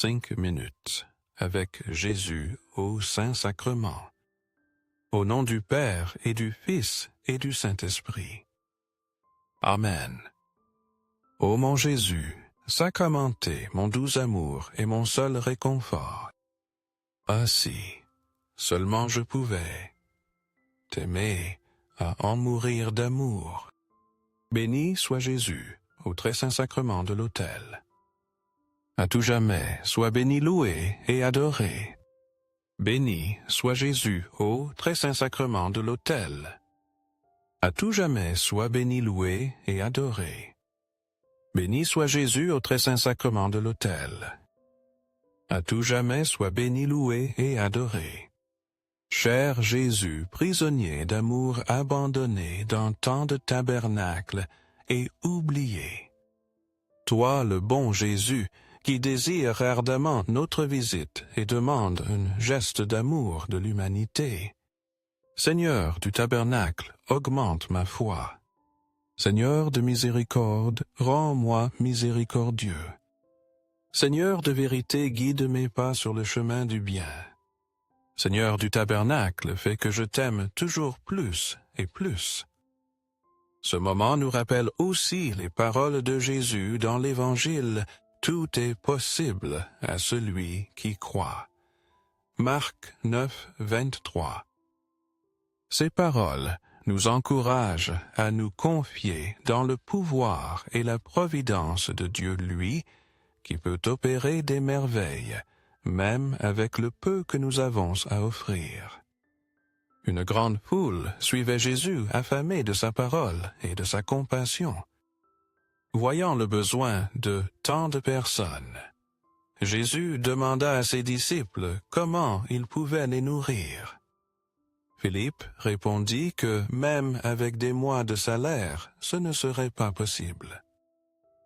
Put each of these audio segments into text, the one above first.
5 minutes avec Jésus au Saint-Sacrement. Au nom du Père et du Fils et du Saint-Esprit. Amen. Ô mon Jésus, sacramenté, mon doux amour et mon seul réconfort. Ah si, seulement je pouvais t'aimer à en mourir d'amour. Béni soit Jésus au très saint sacrement de l'autel. À tout jamais, sois béni, loué et adoré. Béni soit Jésus au très saint sacrement de l'autel. À tout jamais, sois béni, loué et adoré. Béni soit Jésus au très saint sacrement de l'autel. À tout jamais, sois béni, loué et adoré. Cher Jésus, prisonnier d'amour abandonné dans tant de tabernacles et oublié. Toi, le bon Jésus, qui désire ardemment notre visite et demande un geste d'amour de l'humanité. Seigneur du tabernacle, augmente ma foi. Seigneur de miséricorde, rends-moi miséricordieux. Seigneur de vérité, guide mes pas sur le chemin du bien. Seigneur du tabernacle, fais que je t'aime toujours plus et plus. Ce moment nous rappelle aussi les paroles de Jésus dans l'Évangile. Tout est possible à celui qui croit. Marc 9, 23. Ces paroles nous encouragent à nous confier dans le pouvoir et la providence de Dieu, lui, qui peut opérer des merveilles, même avec le peu que nous avons à offrir. Une grande foule suivait Jésus affamé de sa parole et de sa compassion. Voyant le besoin de tant de personnes, Jésus demanda à ses disciples comment ils pouvaient les nourrir. Philippe répondit que même avec des mois de salaire, ce ne serait pas possible.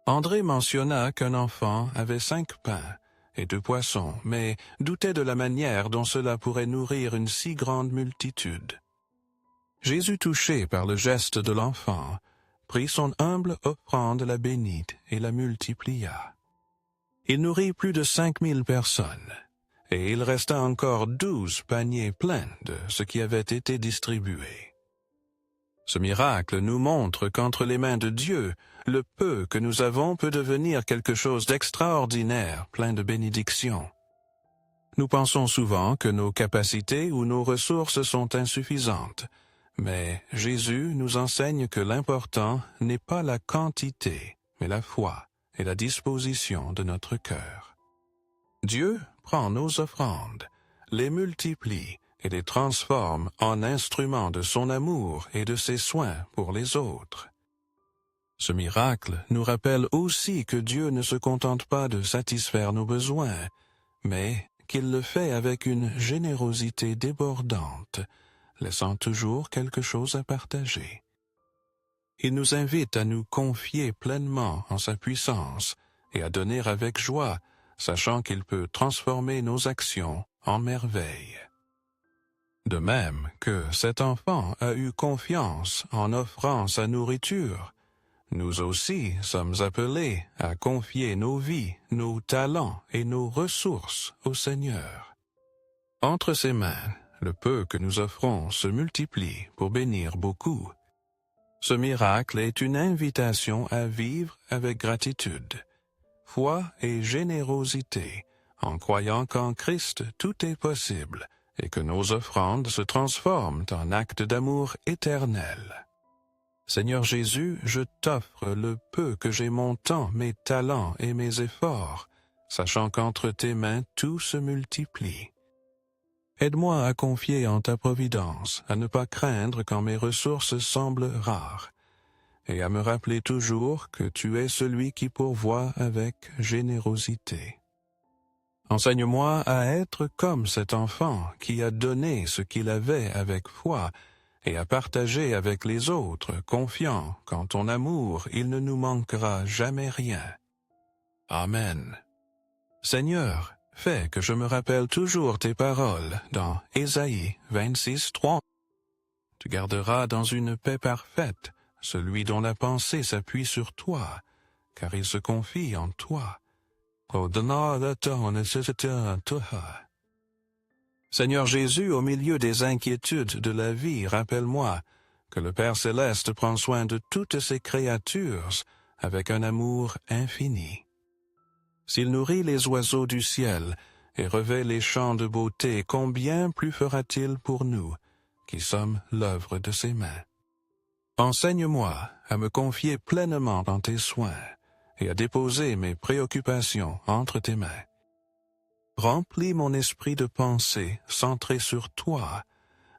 André mentionna qu'un enfant avait 5 pains et 2 poissons, mais doutait de la manière dont cela pourrait nourrir une si grande multitude. Jésus, touché par le geste de l'enfant, prit son humble offrande, la bénit et la multiplia. Il nourrit plus de 5000 personnes, et il resta encore 12 paniers pleins de ce qui avait été distribué. Ce miracle nous montre qu'entre les mains de Dieu, le peu que nous avons peut devenir quelque chose d'extraordinaire, plein de bénédictions. Nous pensons souvent que nos capacités ou nos ressources sont insuffisantes, mais Jésus nous enseigne que l'important n'est pas la quantité, mais la foi et la disposition de notre cœur. Dieu prend nos offrandes, les multiplie et les transforme en instruments de son amour et de ses soins pour les autres. Ce miracle nous rappelle aussi que Dieu ne se contente pas de satisfaire nos besoins, mais qu'il le fait avec une générosité débordante, laissant toujours quelque chose à partager. Il nous invite à nous confier pleinement en sa puissance et à donner avec joie, sachant qu'il peut transformer nos actions en merveilles. De même que cet enfant a eu confiance en offrant sa nourriture, nous aussi sommes appelés à confier nos vies, nos talents et nos ressources au Seigneur. Entre ses mains, le peu que nous offrons se multiplie pour bénir beaucoup. Ce miracle est une invitation à vivre avec gratitude, foi et générosité, en croyant qu'en Christ tout est possible et que nos offrandes se transforment en actes d'amour éternel. Seigneur Jésus, je t'offre le peu que j'ai, mon temps, mes talents et mes efforts, sachant qu'entre tes mains tout se multiplie. Aide-moi à confier en ta providence, à ne pas craindre quand mes ressources semblent rares, et à me rappeler toujours que tu es celui qui pourvoit avec générosité. Enseigne-moi à être comme cet enfant qui a donné ce qu'il avait avec foi et à partager avec les autres, confiant qu'en ton amour il ne nous manquera jamais rien. Amen. Seigneur, fais que je me rappelle toujours tes paroles dans Ésaïe 26, 3. Tu garderas dans une paix parfaite celui dont la pensée s'appuie sur toi, car il se confie en toi. Seigneur Jésus, au milieu des inquiétudes de la vie, rappelle-moi que le Père céleste prend soin de toutes ses créatures avec un amour infini. S'il nourrit les oiseaux du ciel et revêt les champs de beauté, combien plus fera-t-il pour nous, qui sommes l'œuvre de ses mains? Enseigne-moi à me confier pleinement dans tes soins et à déposer mes préoccupations entre tes mains. Remplis mon esprit de pensée centré sur toi,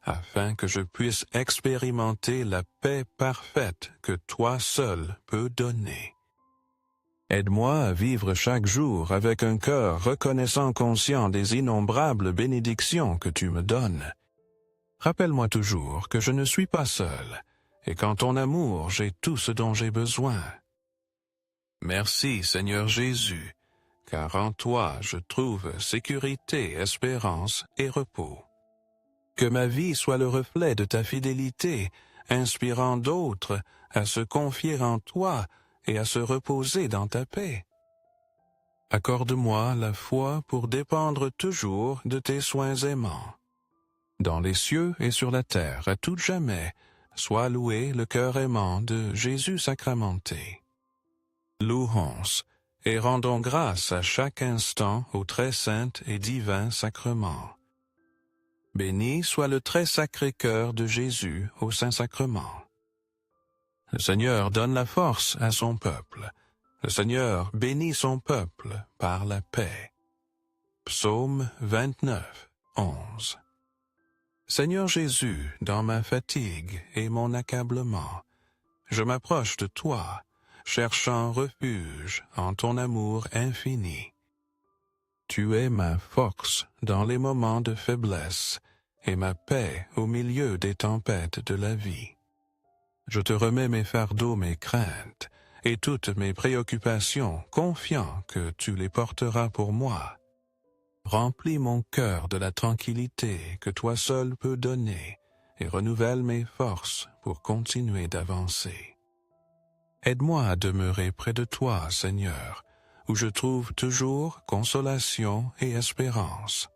afin que je puisse expérimenter la paix parfaite que toi seul peux donner. Aide-moi à vivre chaque jour avec un cœur reconnaissant conscient des innombrables bénédictions que tu me donnes. Rappelle-moi toujours que je ne suis pas seul, et qu'en ton amour j'ai tout ce dont j'ai besoin. Merci, Seigneur Jésus, car en toi je trouve sécurité, espérance et repos. Que ma vie soit le reflet de ta fidélité, inspirant d'autres à se confier en toi et à se reposer dans ta paix. Accorde-moi la foi pour dépendre toujours de tes soins aimants. Dans les cieux et sur la terre, à tout jamais, soit loué le cœur aimant de Jésus sacramenté. Louons et rendons grâce à chaque instant au très saint et divin sacrement. Béni soit le très sacré cœur de Jésus au Saint-Sacrement. Le Seigneur donne la force à son peuple. Le Seigneur bénit son peuple par la paix. Psaume 29, 11. Seigneur Jésus, dans ma fatigue et mon accablement, je m'approche de toi, cherchant refuge en ton amour infini. Tu es ma force dans les moments de faiblesse et ma paix au milieu des tempêtes de la vie. Je te remets mes fardeaux, mes craintes et toutes mes préoccupations, confiant que tu les porteras pour moi. Remplis mon cœur de la tranquillité que toi seul peux donner et renouvelle mes forces pour continuer d'avancer. Aide-moi à demeurer près de toi, Seigneur, où je trouve toujours consolation et espérance.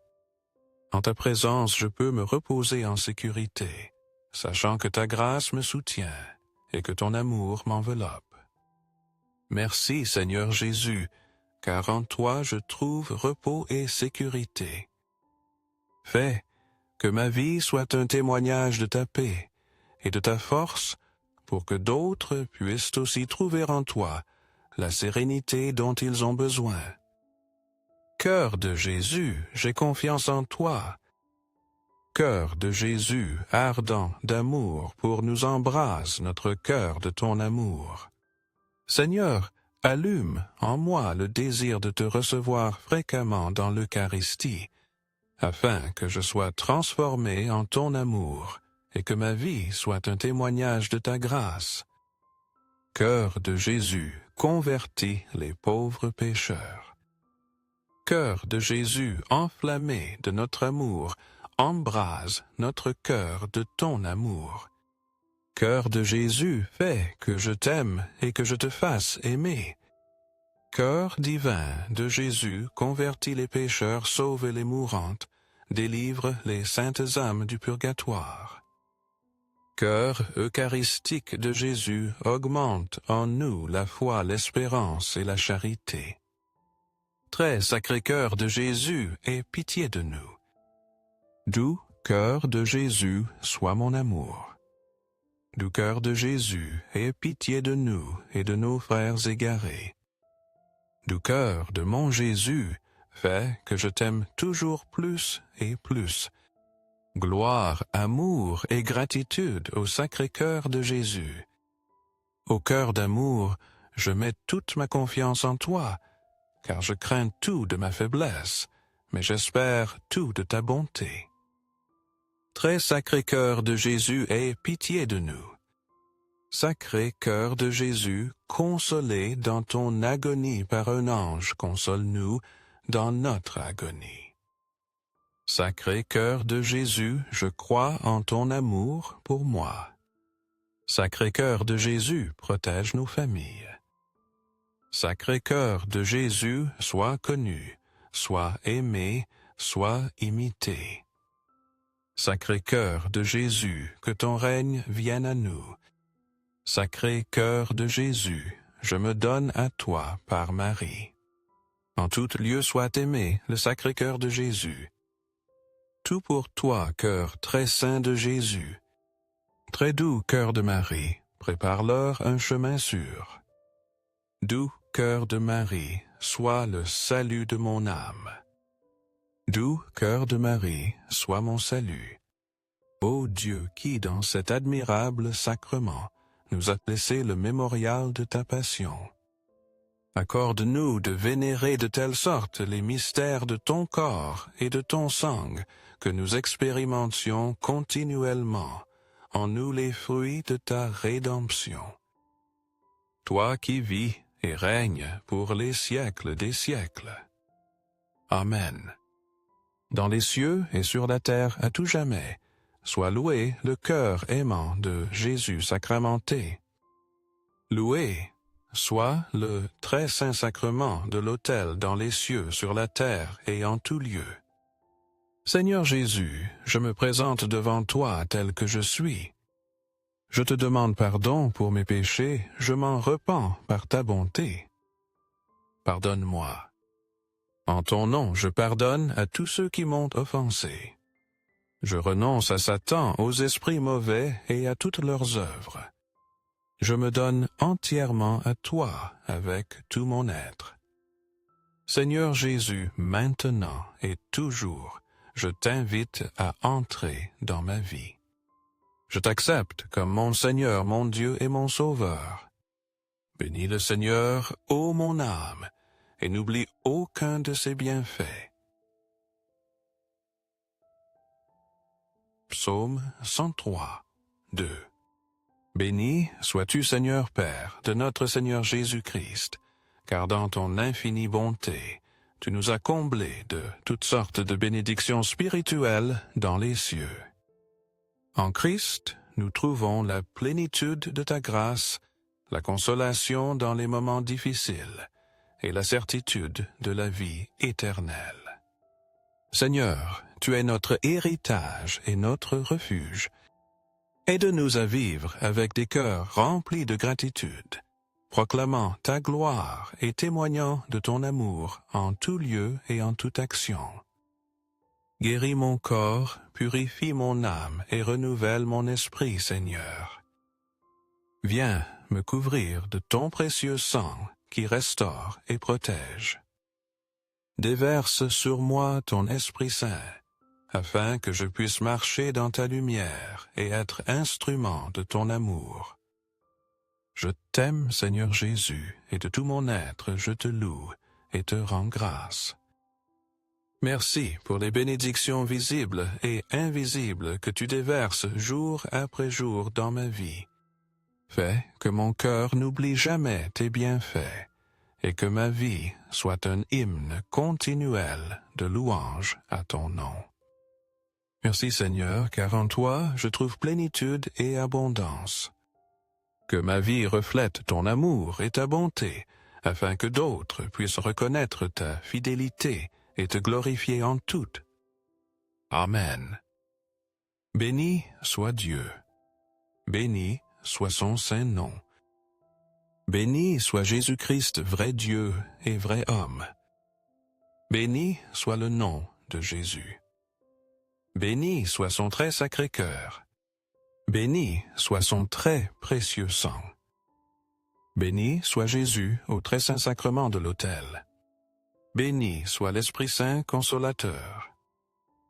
En ta présence, je peux me reposer en sécurité, sachant que ta grâce me soutient et que ton amour m'enveloppe. Merci, Seigneur Jésus, car en toi je trouve repos et sécurité. Fais que ma vie soit un témoignage de ta paix et de ta force pour que d'autres puissent aussi trouver en toi la sérénité dont ils ont besoin. Cœur de Jésus, j'ai confiance en toi. Cœur de Jésus, ardent d'amour, pour nous embrase notre cœur de ton amour. Seigneur, allume en moi le désir de te recevoir fréquemment dans l'Eucharistie, afin que je sois transformé en ton amour et que ma vie soit un témoignage de ta grâce. Cœur de Jésus, convertis les pauvres pécheurs. Cœur de Jésus, enflammé de notre amour, embrase notre cœur de ton amour. Cœur de Jésus, fais que je t'aime et que je te fasse aimer. Cœur divin de Jésus, convertis les pécheurs, sauve les mourantes, délivre les saintes âmes du purgatoire. Cœur eucharistique de Jésus, augmente en nous la foi, l'espérance et la charité. Très sacré cœur de Jésus, aie pitié de nous. Doux cœur de Jésus, sois mon amour. Doux cœur de Jésus, aie pitié de nous et de nos frères égarés. Doux cœur de mon Jésus, fais que je t'aime toujours plus et plus. Gloire, amour et gratitude au Sacré-Cœur de Jésus. Au cœur d'amour, je mets toute ma confiance en toi, car je crains tout de ma faiblesse, mais j'espère tout de ta bonté. Très sacré cœur de Jésus, aie pitié de nous. Sacré cœur de Jésus, consolé dans ton agonie par un ange, console-nous dans notre agonie. Sacré cœur de Jésus, je crois en ton amour pour moi. Sacré cœur de Jésus, protège nos familles. Sacré-Cœur de Jésus, sois connu, sois aimé, sois imité. Sacré-Cœur de Jésus, que ton règne vienne à nous. Sacré-Cœur de Jésus, je me donne à toi par Marie. En tout lieu soit aimé le Sacré-Cœur de Jésus. Tout pour toi, cœur très saint de Jésus. Très doux cœur de Marie, prépare-leur un chemin sûr. Doux cœur de Marie, sois le salut de mon âme. Doux cœur de Marie, sois mon salut. Ô Dieu qui, dans cet admirable sacrement, nous a laissé le mémorial de ta passion. Accorde-nous de vénérer de telle sorte les mystères de ton corps et de ton sang, que nous expérimentions continuellement en nous les fruits de ta rédemption. Toi qui vis et règnes pour les siècles des siècles. Amen. Dans les cieux et sur la terre à tout jamais, soit loué le cœur aimant de Jésus sacramenté. Loué soit le très saint sacrement de l'autel dans les cieux, sur la terre et en tout lieu. Seigneur Jésus, je me présente devant toi tel que je suis. Je te demande pardon pour mes péchés, je m'en repens par ta bonté. Pardonne-moi. En ton nom, je pardonne à tous ceux qui m'ont offensé. Je renonce à Satan, aux esprits mauvais et à toutes leurs œuvres. Je me donne entièrement à toi avec tout mon être. Seigneur Jésus, maintenant et toujours, je t'invite à entrer dans ma vie. Je t'accepte comme mon Seigneur, mon Dieu et mon Sauveur. Bénis le Seigneur, ô mon âme, et n'oublie aucun de ses bienfaits. Psaume 103, 2. Béni sois-tu, Seigneur Père, de notre Seigneur Jésus-Christ, car dans ton infinie bonté, tu nous as comblés de toutes sortes de bénédictions spirituelles dans les cieux. En Christ, nous trouvons la plénitude de ta grâce, la consolation dans les moments difficiles et la certitude de la vie éternelle. Seigneur, tu es notre héritage et notre refuge. Aide-nous à vivre avec des cœurs remplis de gratitude, proclamant ta gloire et témoignant de ton amour en tout lieu et en toute action. Guéris mon corps, purifie mon âme et renouvelle mon esprit, Seigneur. Viens me couvrir de ton précieux sang qui restaure et protège. Déverse sur moi ton Esprit Saint, afin que je puisse marcher dans ta lumière et être instrument de ton amour. Je t'aime, Seigneur Jésus, et de tout mon être je te loue et te rends grâce. Merci pour les bénédictions visibles et invisibles que tu déverses jour après jour dans ma vie. Fais que mon cœur n'oublie jamais tes bienfaits et que ma vie soit un hymne continuel de louange à ton nom. Merci Seigneur, car en toi je trouve plénitude et abondance. Que ma vie reflète ton amour et ta bonté, afin que d'autres puissent reconnaître ta fidélité et te glorifier en tout. Amen. Béni soit Dieu. Béni soit son saint nom. Béni soit Jésus-Christ, vrai Dieu et vrai homme. Béni soit le nom de Jésus. Béni soit son très sacré cœur. Béni soit son très précieux sang. Béni soit Jésus au très saint sacrement de l'autel. Béni soit l'Esprit Saint consolateur.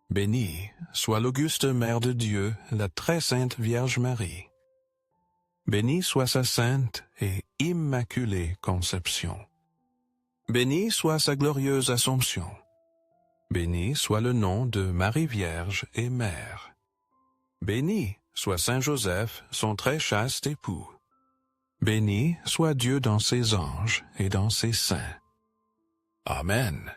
Béni soit l'auguste Mère de Dieu, la très sainte Vierge Marie. Béni soit sa sainte et immaculée conception. Béni soit sa glorieuse Assomption. Béni soit le nom de Marie Vierge et Mère. Béni soit Saint Joseph, son très chaste époux. Béni soit Dieu dans ses anges et dans ses saints. Amen.